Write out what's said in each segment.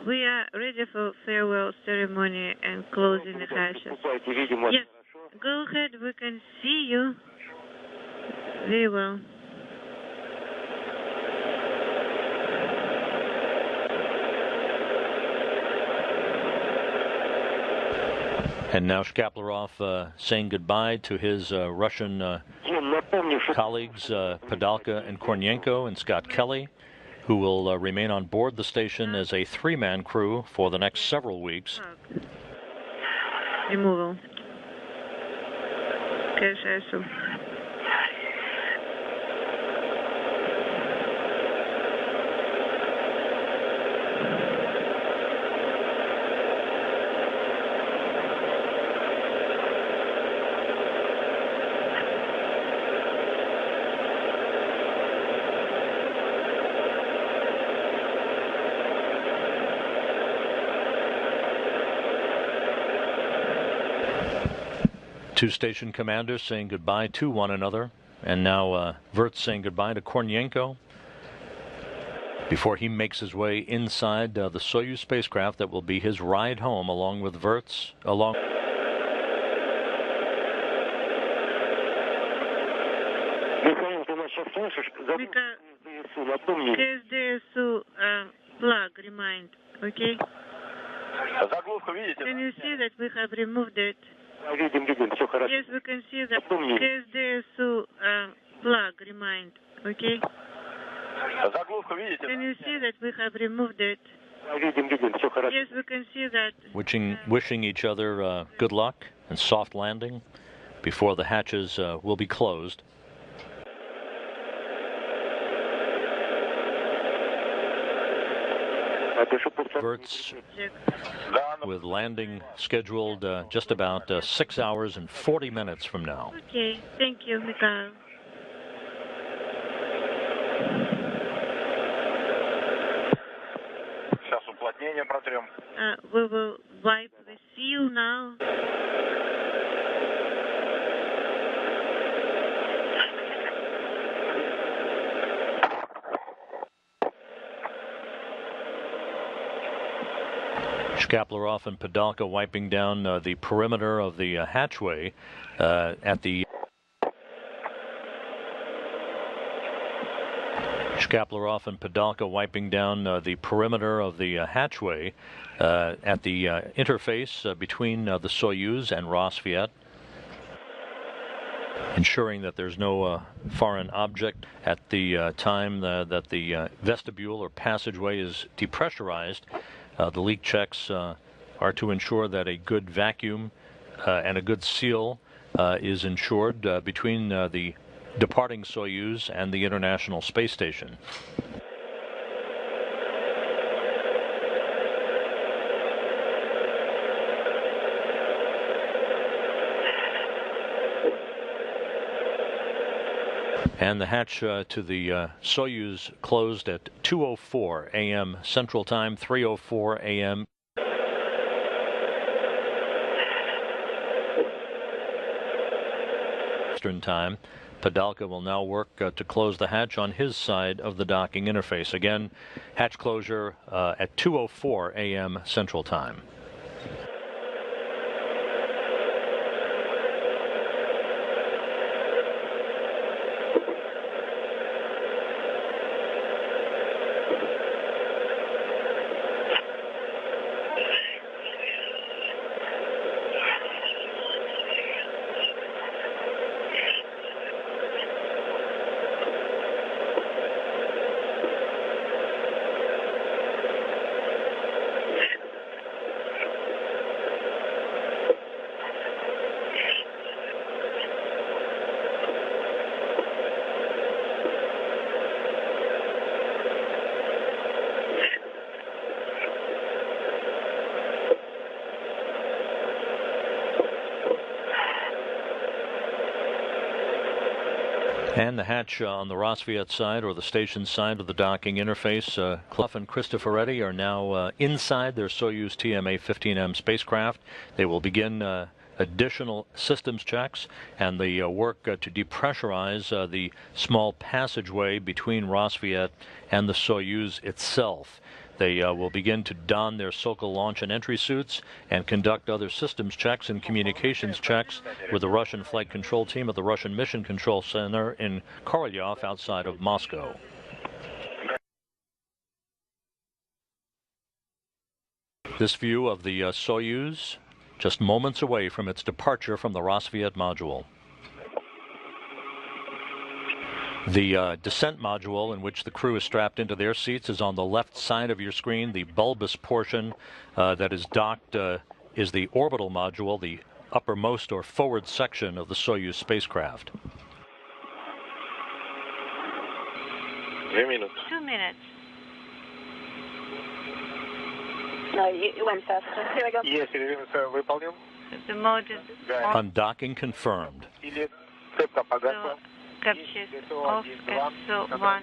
We are ready for farewell ceremony and closing the hatches. Yes, go ahead, we can see you very well. And now Shkaplerov saying goodbye to his Russian colleagues, Padalka and Kornienko and Scott Kelly, who will remain on board the station as a three-man crew for the next several weeks. Removal. Two station commanders saying goodbye to one another, and now Virts saying goodbye to Kornienko before he makes his way inside the Soyuz spacecraft that will be his ride home, along with Virts. КСДСУ flag remind, okay? Can you see that we have removed it? Yes, we can see that КСДСУ flag remind, okay? Can you see that we have removed it? Yes, we can see that. Wishing each other good luck and soft landing before the hatches will be closed. Virts with landing scheduled just about 6 hours and 40 minutes from now. Okay, thank you, Mikhail. We will wipe the seal now. Shkaplerov and Padalka wiping down the perimeter of the hatchway at the Shkaplerov and Padalka wiping down the perimeter of the hatchway at the interface between the Soyuz and Rosviet, ensuring that there's no foreign object at the time that the vestibule or passageway is depressurized. The leak checks are to ensure that a good vacuum and a good seal is ensured between the departing Soyuz and the International Space Station. And the hatch to the Soyuz closed at 2:04 a.m. Central Time, 3:04 a.m. Eastern Time. Padalka will now work to close the hatch on his side of the docking interface. Again, hatch closure at 2:04 a.m. Central Time. And the hatch on the Rosviet side, or the station side of the docking interface, Clough and Cristoforetti are now inside their Soyuz TMA-15M spacecraft. They will begin additional systems checks and the work to depressurize the small passageway between Rosviet and the Soyuz itself. They will begin to don their Sokol launch and entry suits and conduct other systems checks and communications checks with the Russian flight control team at the Russian Mission Control Center in Korolyov outside of Moscow. This view of the Soyuz just moments away from its departure from the Rosviet module. The descent module in which the crew is strapped into their seats is on the left side of your screen. The bulbous portion that is docked is the orbital module, the uppermost or forward section of the Soyuz spacecraft. 2 minutes. 2 minutes. No, you went faster. Here we go. Yes, выполнен. The mode is on. Undocking confirmed. Captures off SO1.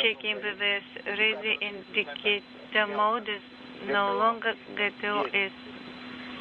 Checking BVS ready. Indicator mode is no longer. GTO is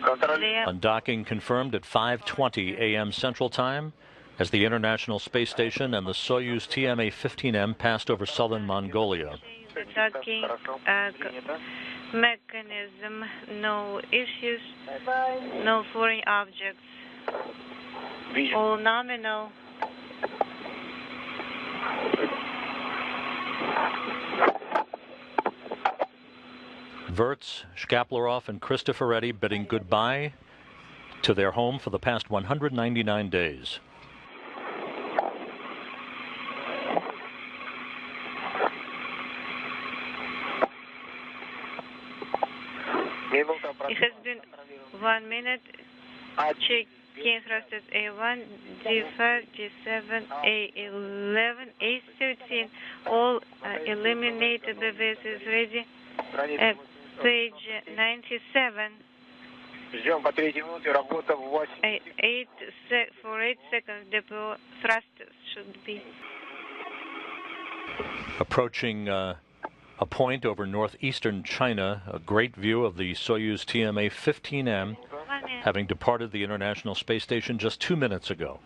there. Undocking confirmed at 5:20 a.m. Central Time as the International Space Station and the Soyuz TMA-15M passed over southern Mongolia. The docking mechanism, no issues, no foreign objects. All nominal. Virts, Shkaplerov, and Cristoforetti bidding goodbye to their home for the past 199 days. It has been 1 minute. Checking thrusters A1, D5, D7, A11, A13. All eliminated. BVS is ready. At page 97. For 8 seconds, depot thrusters should be. Approaching a point over northeastern China, a great view of the Soyuz TMA-15M, having departed the International Space Station just 2 minutes ago.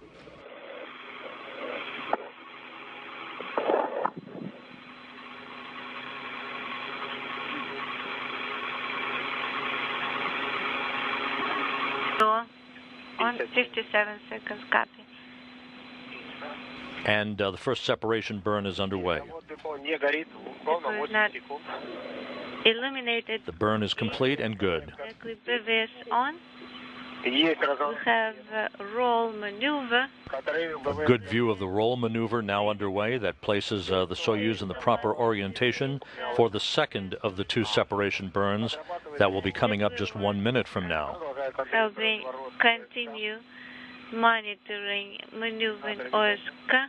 On 57 seconds, copy. And the first separation burn is underway. It was not illuminated. The burn is complete and good. BVS on. We have roll maneuver. A good view of the roll maneuver now underway that places the Soyuz in the proper orientation for the second of the 2 separation burns that will be coming up just 1 minute from now. Helping continue monitoring maneuvering OSK.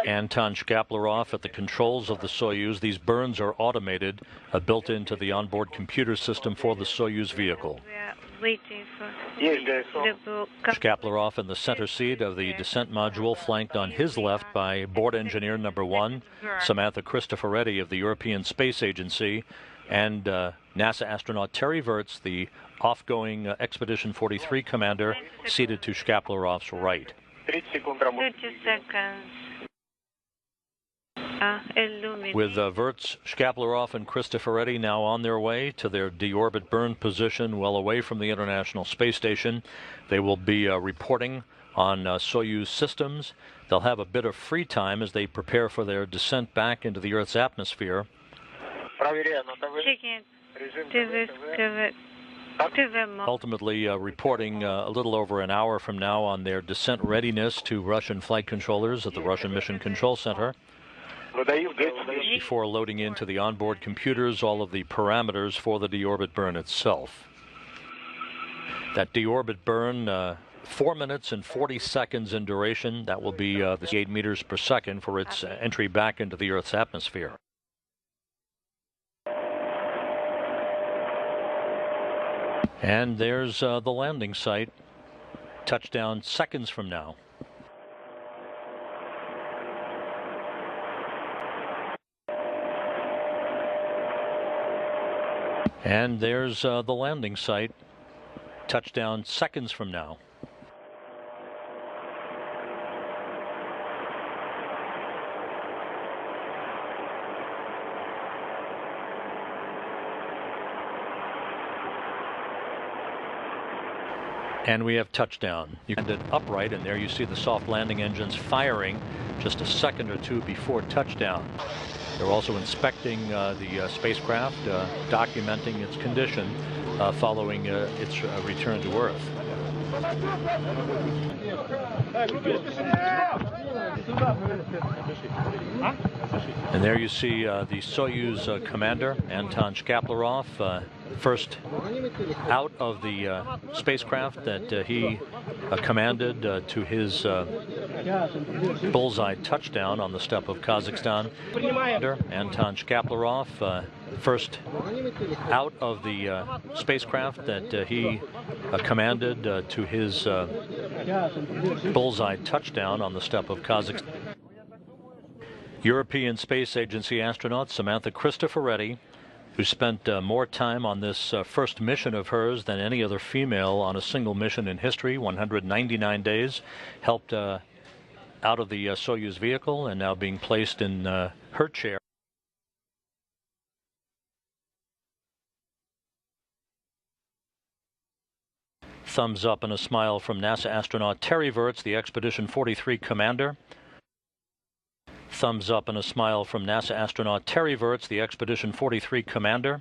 Anton Shkaplerov at the controls of the Soyuz. These burns are automated, built into the onboard computer system for the Soyuz vehicle. We are waiting for Shkaplerov in the center seat of the descent module, flanked on his left by board engineer number 1, Samantha Cristoforetti of the European Space Agency, and NASA astronaut Terry Virts, the off-going Expedition 43 commander, seated to Shkaplerov's right. 30 seconds. With Virts, Shkaplerov, and Cristoforetti now on their way to their deorbit burn position well away from the International Space Station. They will be reporting on Soyuz systems. They'll have a bit of free time as they prepare for their descent back into the Earth's atmosphere. Ultimately reporting a little over an hour from now on their descent readiness to Russian flight controllers at the Russian Mission Control Center, before loading into the onboard computers all of the parameters for the deorbit burn itself. That deorbit burn, 4 minutes and 40 seconds in duration. That will be the 8 meters per second for its entry back into the Earth's atmosphere. And there's the landing site. Touchdown seconds from now. And there's the landing site. Touchdown seconds from now. And we have touchdown. You can get upright, and there you see the soft landing engines firing just a second or two before touchdown. They're also inspecting the spacecraft, documenting its condition following its return to Earth. And there you see the Soyuz Commander Anton Shkaplerov, first out of the spacecraft that he commanded to his bullseye touchdown on the steppe of Kazakhstan. Anton Shkaplerov, first out of the spacecraft that he commanded to his bullseye touchdown on the steppe of Kazakhstan. European Space Agency astronaut Samantha Cristoforetti, who spent more time on this first mission of hers than any other female on a single mission in history, 199 days, helped out of the Soyuz vehicle and now being placed in her chair. Thumbs up and a smile from NASA astronaut Terry Virts, the Expedition 43 commander. Thumbs up and a smile from NASA astronaut Terry Virts, the Expedition 43 commander.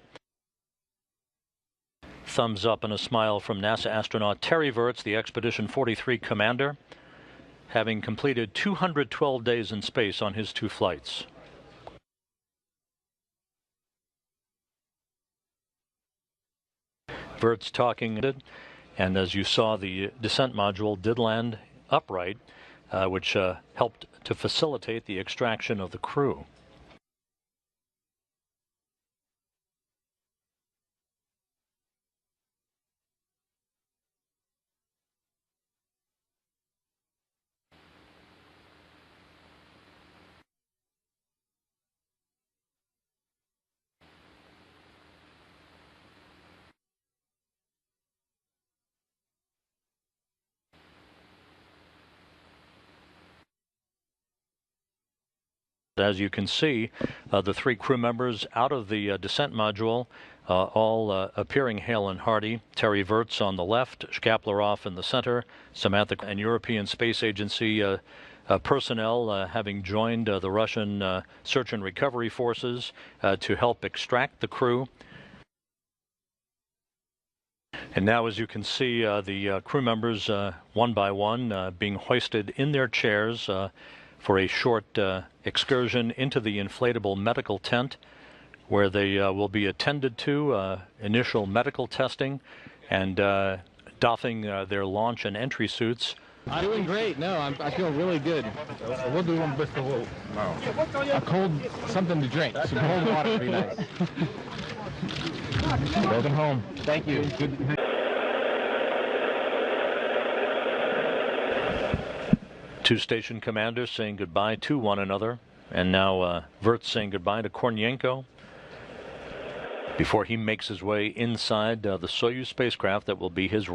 Thumbs up and a smile from NASA astronaut Terry Virts, the Expedition 43 commander, having completed 212 days in space on his 2 flights. Virts talking, and as you saw, the descent module did land upright, which helped to facilitate the extraction of the crew. As you can see, the 3 crew members out of the descent module, all appearing hale and hearty. Terry Virts on the left, Shkaplerov in the center, Samantha and European Space Agency personnel having joined the Russian search and recovery forces to help extract the crew. And now, as you can see, the crew members, one by one, being hoisted in their chairs for a short excursion into the inflatable medical tent, where they will be attended to, initial medical testing, and doffing their launch and entry suits. I'm doing great. No, I feel really good. What do you want best of all? A cold something to drink. Some cold water would be nice. Welcome home. Thank you. Good. Two station commanders saying goodbye to one another, and now Virts saying goodbye to Kornienko before he makes his way inside the Soyuz spacecraft that will be his.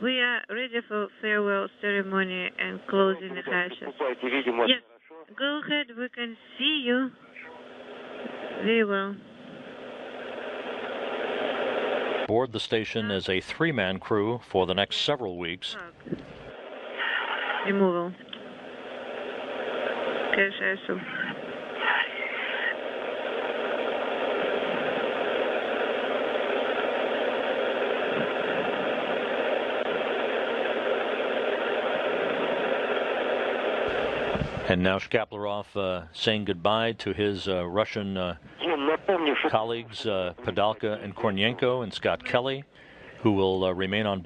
We are ready for farewell ceremony and closing the hatches. Yes, go ahead, we can see you very well. Board the station as a 3-man crew for the next several weeks. Removal. Cache. And now Shkaplerov saying goodbye to his Russian colleagues Padalka and Kornienko and Scott Kelly, who will remain on.